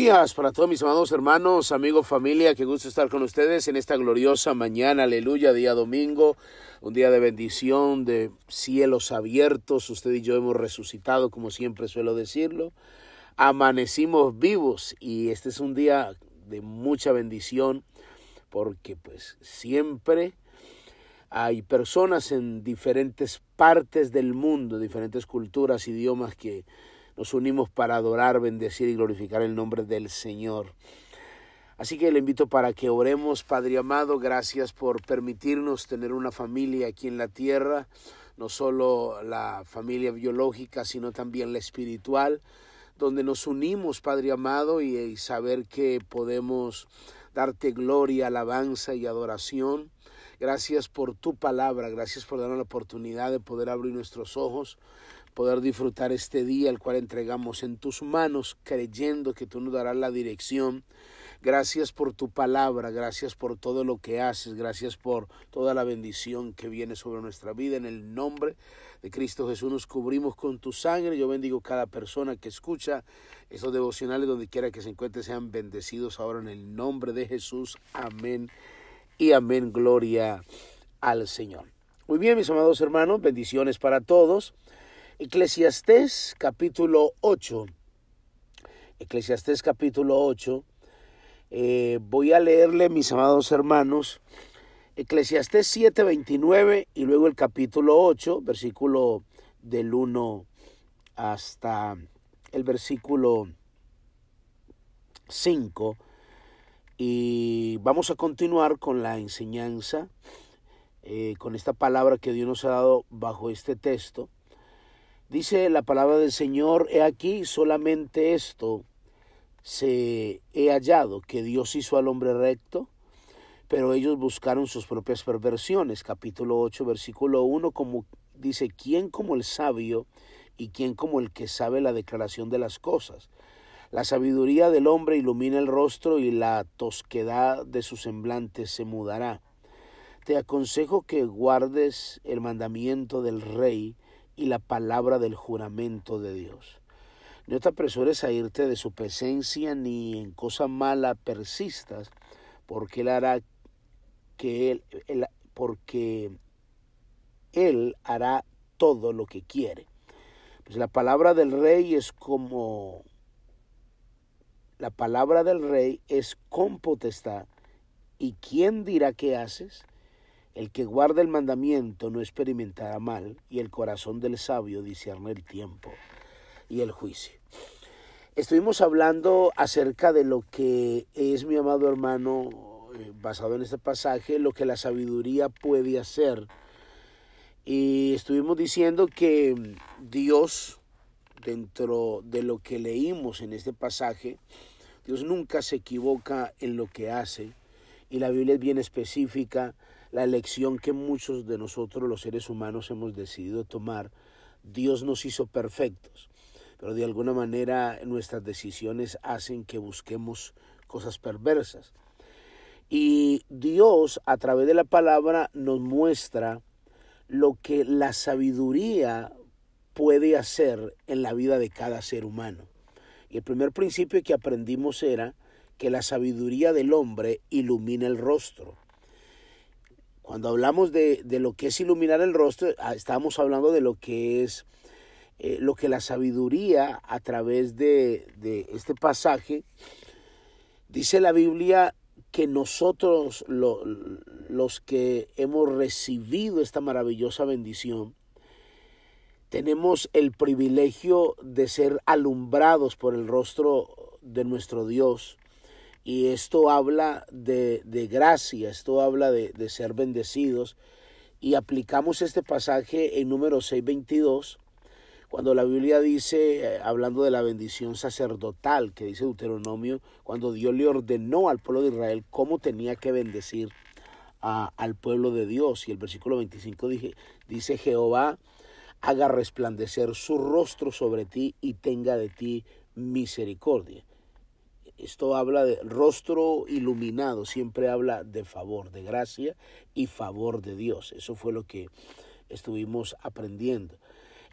días para todos mis amados hermanos, amigos, familia, qué gusto estar con ustedes en esta gloriosa mañana, aleluya, día domingo, un día de bendición, de cielos abiertos. Usted y yo hemos resucitado, como siempre suelo decirlo, amanecimos vivos y este es un día de mucha bendición porque pues siempre hay personas en diferentes partes del mundo, diferentes culturas, idiomas que nos unimos para adorar, bendecir y glorificar el nombre del Señor. Así que le invito para que oremos. Padre amado, gracias por permitirnos tener una familia aquí en la tierra, no solo la familia biológica, sino también la espiritual, donde nos unimos, Padre amado, y saber que podemos darte gloria, alabanza y adoración. Gracias por tu palabra, gracias por darnos la oportunidad de poder abrir nuestros ojos, poder disfrutar este día, el cual entregamos en tus manos, creyendo que tú nos darás la dirección. Gracias por tu palabra, gracias por todo lo que haces, gracias por toda la bendición que viene sobre nuestra vida. En el nombre de Cristo Jesús nos cubrimos con tu sangre. Yo bendigo cada persona que escucha estos devocionales, donde quiera que se encuentre, sean bendecidos ahora en el nombre de Jesús. Amén y amén, gloria al Señor. Muy bien, mis amados hermanos, bendiciones para todos. Eclesiastés capítulo 8. Eclesiastés capítulo 8. Voy a leerle, mis amados hermanos, Eclesiastés 7:29 y luego el capítulo 8, versículo del 1 hasta el versículo 5. Y vamos a continuar con la enseñanza, con esta palabra que Dios nos ha dado bajo este texto. Dice la palabra del Señor: he aquí, solamente esto he hallado, que Dios hizo al hombre recto, pero ellos buscaron sus propias perversiones. Capítulo 8, versículo 1, como dice: ¿quién como el sabio y quién como el que sabe la declaración de las cosas? La sabiduría del hombre ilumina el rostro y la tosquedad de su semblante se mudará. Te aconsejo que guardes el mandamiento del rey y la palabra del juramento de Dios. No te apresures a irte de su presencia, ni en cosa mala persistas, porque él hará porque él hará todo lo que quiere. Pues la palabra del rey es con potestad. ¿Y quién dirá qué haces? El que guarda el mandamiento no experimentará mal, y el corazón del sabio discierne el tiempo y el juicio. Estuvimos hablando acerca de lo que es, mi amado hermano, basado en este pasaje, lo que la sabiduría puede hacer. Y estuvimos diciendo que Dios, dentro de lo que leímos en este pasaje, Dios nunca se equivoca en lo que hace. Y la Biblia es bien específica. La elección que muchos de nosotros, los seres humanos, hemos decidido tomar, Dios nos hizo perfectos, pero de alguna manera nuestras decisiones hacen que busquemos cosas perversas. Y Dios, a través de la palabra, nos muestra lo que la sabiduría puede hacer en la vida de cada ser humano. Y el primer principio que aprendimos era que la sabiduría del hombre ilumina el rostro. Cuando hablamos de lo que es iluminar el rostro, estamos hablando de lo que es lo que la sabiduría, a través de este pasaje, dice la Biblia que nosotros, los que hemos recibido esta maravillosa bendición, tenemos el privilegio de ser alumbrados por el rostro de nuestro Dios. Y esto habla de gracia, esto habla de ser bendecidos. Y aplicamos este pasaje en Números 6:22, cuando la Biblia dice, hablando de la bendición sacerdotal, que dice Deuteronomio, cuando Dios le ordenó al pueblo de Israel cómo tenía que bendecir al pueblo de Dios. Y el versículo 25 dice: Jehová haga resplandecer su rostro sobre ti y tenga de ti misericordia. Esto habla de rostro iluminado, siempre habla de favor, de gracia y favor de Dios. Eso fue lo que estuvimos aprendiendo.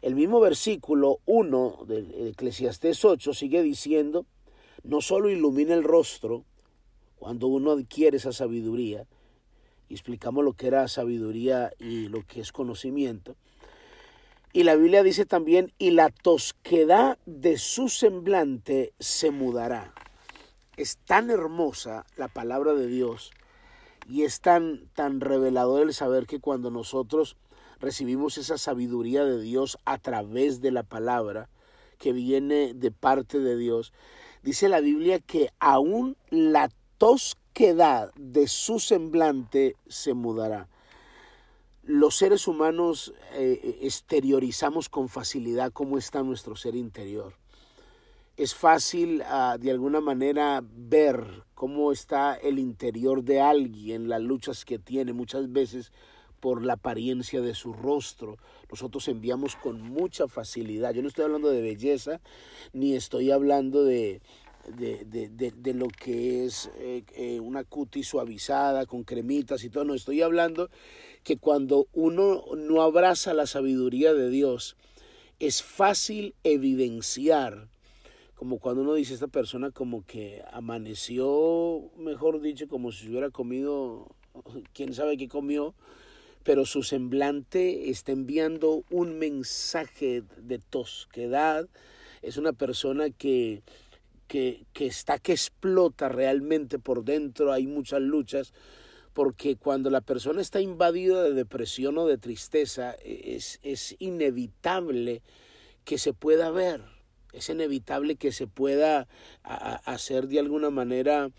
El mismo versículo 1 de Eclesiastés 8 sigue diciendo: no solo ilumina el rostro cuando uno adquiere esa sabiduría, y explicamos lo que era sabiduría y lo que es conocimiento, y la Biblia dice también, y la tosquedad de su semblante se mudará. Es tan hermosa la palabra de Dios y es tan revelador el saber que cuando nosotros recibimos esa sabiduría de Dios a través de la palabra que viene de parte de Dios, dice la Biblia que aún la tosquedad de su semblante se mudará. Los seres humanos exteriorizamos con facilidad cómo está nuestro ser interior. Es fácil de alguna manera ver cómo está el interior de alguien, las luchas que tiene muchas veces por la apariencia de su rostro. Nosotros enviamos con mucha facilidad. Yo no estoy hablando de belleza, ni estoy hablando de lo que es una cutis suavizada con cremitas y todo. No, estoy hablando que cuando uno no abraza la sabiduría de Dios, es fácil evidenciar, como cuando uno dice, esta persona como que amaneció, mejor dicho, como si hubiera comido, quién sabe qué comió, pero su semblante está enviando un mensaje de tosquedad. Es una persona que explota realmente por dentro. Hay muchas luchas, porque cuando la persona está invadida de depresión o de tristeza, es inevitable que se pueda ver. Es inevitable que se pueda hacer de alguna manera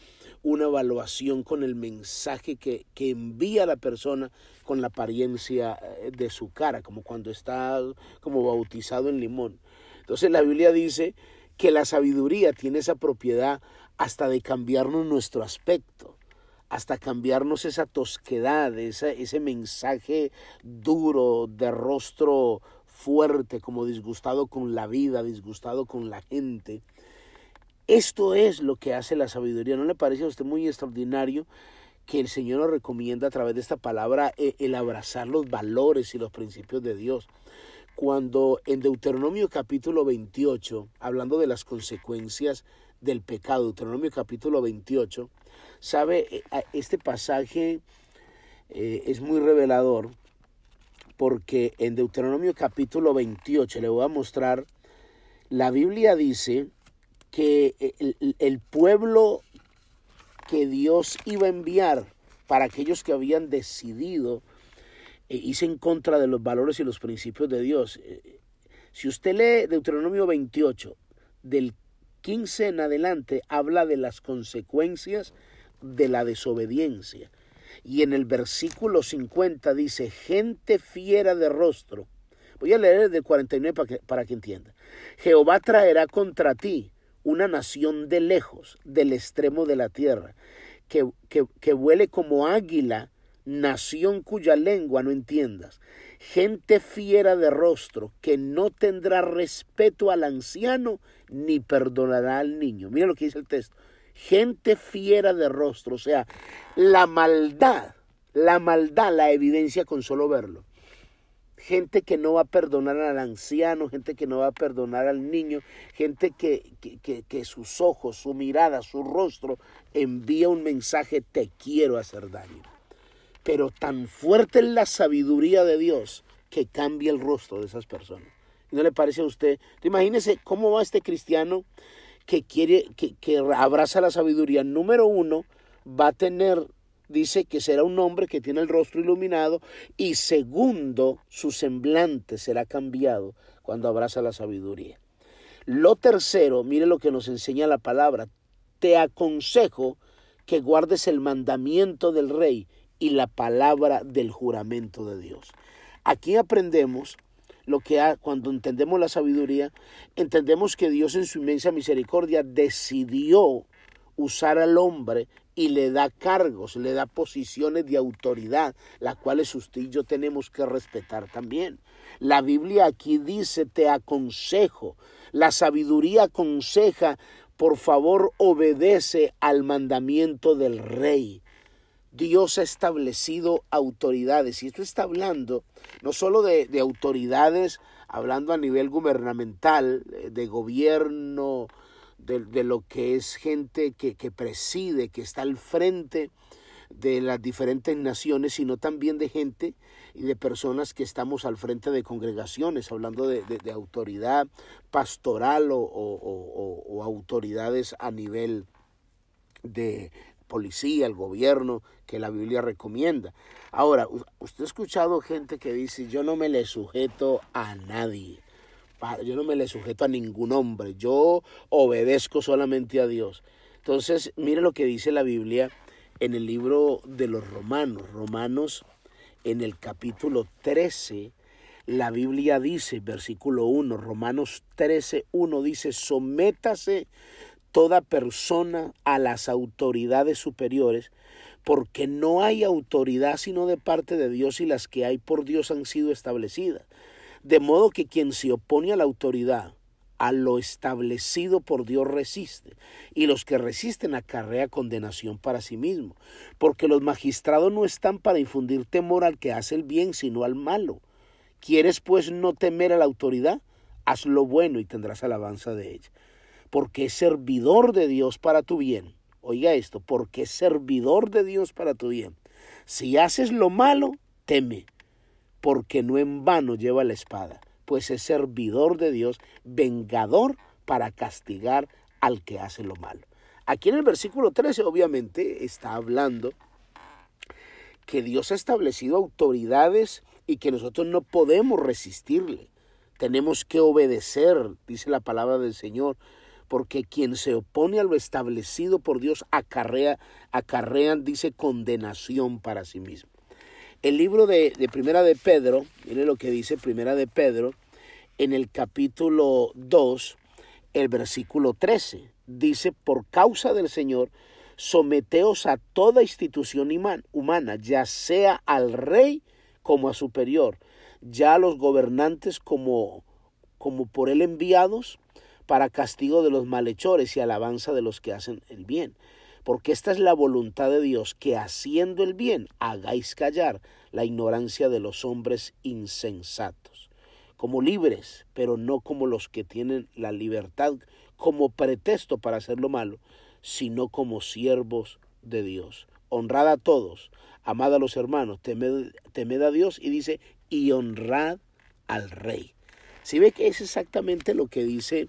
una evaluación con el mensaje que envía la persona con la apariencia de su cara, como cuando está como bautizado en limón. Entonces la Biblia dice que la sabiduría tiene esa propiedad hasta de cambiarnos nuestro aspecto, hasta cambiarnos esa tosquedad, ese mensaje duro de rostro fuerte, como disgustado con la vida, disgustado con la gente. Esto es lo que hace la sabiduría. ¿No le parece a usted muy extraordinario que el Señor nos recomienda a través de esta palabra el abrazar los valores y los principios de Dios? Cuando en Deuteronomio capítulo 28, hablando de las consecuencias del pecado, Deuteronomio capítulo 28, sabe, este pasaje es muy revelador, porque en Deuteronomio capítulo 28, le voy a mostrar, la Biblia dice que el pueblo que Dios iba a enviar para aquellos que habían decidido irse en contra de los valores y los principios de Dios. Si usted lee Deuteronomio 28, del 15 en adelante, habla de las consecuencias de la desobediencia. Y en el versículo 50 dice, gente fiera de rostro. Voy a leer desde el 49 para que entienda. Jehová traerá contra ti una nación de lejos, del extremo de la tierra, que vuele como águila, nación cuya lengua no entiendas. Gente fiera de rostro, que no tendrá respeto al anciano, ni perdonará al niño. Mira lo que dice el texto. Gente fiera de rostro, o sea, la maldad la evidencia con solo verlo. Gente que no va a perdonar al anciano, gente que no va a perdonar al niño, gente que sus ojos, su mirada, su rostro envía un mensaje, te quiero hacer daño. Pero tan fuerte es la sabiduría de Dios que cambia el rostro de esas personas. ¿No le parece a usted? Imagínese cómo va este cristiano que abraza la sabiduría. Número uno, va a tener, dice que será un hombre que tiene el rostro iluminado, y segundo, su semblante será cambiado cuando abraza la sabiduría. Lo tercero, mire lo que nos enseña la palabra, te aconsejo que guardes el mandamiento del rey y la palabra del juramento de Dios. Aquí aprendemos lo que cuando entendemos la sabiduría, entendemos que Dios en su inmensa misericordia decidió usar al hombre y le da cargos, le da posiciones de autoridad, las cuales usted y yo tenemos que respetar también. La Biblia aquí dice, te aconsejo. La sabiduría aconseja, por favor, obedece al mandamiento del rey. Dios ha establecido autoridades, y esto está hablando no solo de autoridades, hablando a nivel gubernamental, de gobierno, de lo que es gente que preside, que está al frente de las diferentes naciones, sino también de gente y de personas que estamos al frente de congregaciones, hablando de autoridad pastoral o autoridades a nivel de policía, el gobierno, que la Biblia recomienda. Ahora, usted ha escuchado gente que dice, yo no me le sujeto a nadie, yo no me le sujeto a ningún hombre, yo obedezco solamente a Dios. Entonces, mire lo que dice la Biblia en el libro de los Romanos, en el capítulo 13, la Biblia dice, versículo 1, Romanos 13, 1 dice, sométase toda persona a las autoridades superiores, porque no hay autoridad sino de parte de Dios, y las que hay por Dios han sido establecidas. De modo que quien se opone a la autoridad, a lo establecido por Dios resiste, y los que resisten acarrea condenación para sí mismo, porque los magistrados no están para infundir temor al que hace el bien, sino al malo. ¿Quieres pues no temer a la autoridad? Haz lo bueno y tendrás alabanza de ella, porque es servidor de Dios para tu bien. Oiga esto, porque es servidor de Dios para tu bien. Si haces lo malo, teme, porque no en vano lleva la espada, pues es servidor de Dios, vengador para castigar al que hace lo malo. Aquí en el versículo 13 obviamente está hablando que Dios ha establecido autoridades y que nosotros no podemos resistirle. Tenemos que obedecer, dice la palabra del Señor, porque quien se opone a lo establecido por Dios acarrean, dice, condenación para sí mismo. El libro de Primera de Pedro, mire lo que dice Primera de Pedro, en el capítulo 2, el versículo 13, dice, por causa del Señor, someteos a toda institución humana, ya sea al rey como a superior, ya a los gobernantes como por él enviados, para castigo de los malhechores y alabanza de los que hacen el bien. Porque esta es la voluntad de Dios, que haciendo el bien hagáis callar la ignorancia de los hombres insensatos, como libres, pero no como los que tienen la libertad como pretexto para hacer lo malo, sino como siervos de Dios. Honrad a todos, amad a los hermanos, temed a Dios, y dice, y honrad al rey. ¿Sí ve que es exactamente lo que dice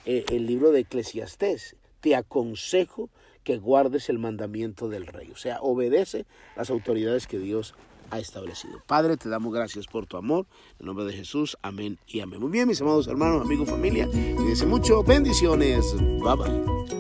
el libro de Eclesiastés? Te aconsejo que guardes el mandamiento del rey. O sea, obedece las autoridades que Dios ha establecido. Padre, te damos gracias por tu amor. En nombre de Jesús, amén y amén. Muy bien, mis amados hermanos, amigos, familia. Cuídense mucho. Bendiciones. Bye bye.